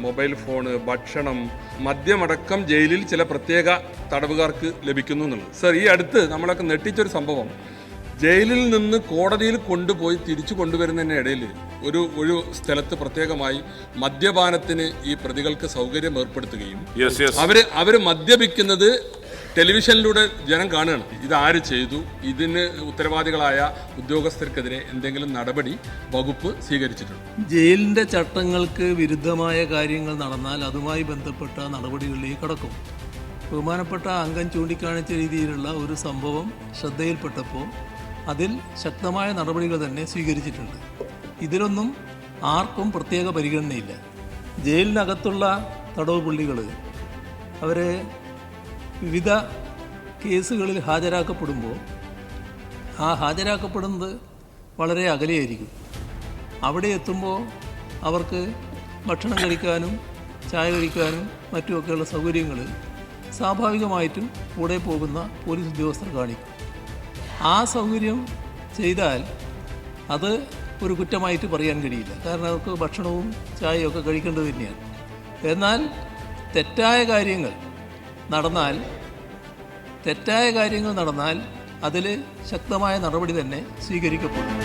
Mobile phone, ഭക്ഷണം, മദ്യമടക്കം ജയിലിൽ ചില പ്രത്യേക തടവുകാർക്ക് ലഭിക്കുന്നു എന്നുള്ളത്. സർ, ഈ അടുത്ത് നമ്മളൊക്കെ നെട്ടിച്ചൊരു സംഭവം, ജയിലിൽ നിന്ന് കോടതിയിൽ കൊണ്ടുപോയി തിരിച്ചു കൊണ്ടുവരുന്നതിനിടയിൽ ഒരു സ്ഥലത്ത് പ്രത്യേകമായി മദ്യപാനത്തിന് ഈ പ്രതികൾക്ക് സൗകര്യം ഏർപ്പെടുത്തുകയും അവര് മദ്യപിക്കുന്നത് ടെലിവിഷനിലൂടെ ജനം കാണുകയാണ്. ഇത് ആര് ചെയ്തു, ഇതിന് ഉത്തരവാദികളായ ഉദ്യോഗസ്ഥർക്കെതിരെ എന്തെങ്കിലും നടപടി വകുപ്പ് സ്വീകരിച്ചിട്ടുണ്ട്? ജയിലിൻ്റെ ചട്ടങ്ങൾക്ക് വിരുദ്ധമായ കാര്യങ്ങൾ നടന്നാൽ അതുമായി ബന്ധപ്പെട്ട നടപടികളിലേക്ക് കടക്കും. ബഹുമാനപ്പെട്ട അംഗം ചൂണ്ടിക്കാണിച്ച രീതിയിലുള്ള ഒരു സംഭവം ശ്രദ്ധയിൽപ്പെട്ടപ്പോൾ അതിൽ ശക്തമായ നടപടികൾ തന്നെ സ്വീകരിച്ചിട്ടുണ്ട്. ഇതിലൊന്നും ആർക്കും പ്രത്യേക പരിഗണനയില്ല. ജയിലിനകത്തുള്ള തടവ് പുള്ളികൾ അവർ വിവിധ കേസുകളിൽ ഹാജരാക്കപ്പെടുമ്പോൾ ആ ഹാജരാക്കപ്പെടുന്നത് വളരെ അകലെയായിരിക്കും. അവിടെ എത്തുമ്പോൾ അവർക്ക് ഭക്ഷണം കഴിക്കാനും ചായ കഴിക്കാനും മറ്റുമൊക്കെയുള്ള സൗകര്യങ്ങൾ സ്വാഭാവികമായിട്ടും കൂടെ പോകുന്ന പോലീസ് ഉദ്യോഗസ്ഥർ കാണിക്കും. ആ സൗകര്യം ചെയ്താൽ അത് ഒരു കുറ്റമായിട്ട് പറയാൻ കഴിയില്ല. കാരണം അവർക്ക് ഭക്ഷണവും ചായയും ഒക്കെ കഴിക്കേണ്ടത് തന്നെയാണ്. എന്നാൽ തെറ്റായ കാര്യങ്ങൾ നടന്നാൽ അതിൽ ശക്തമായ നടപടി തന്നെ സ്വീകരിക്കപ്പെടും.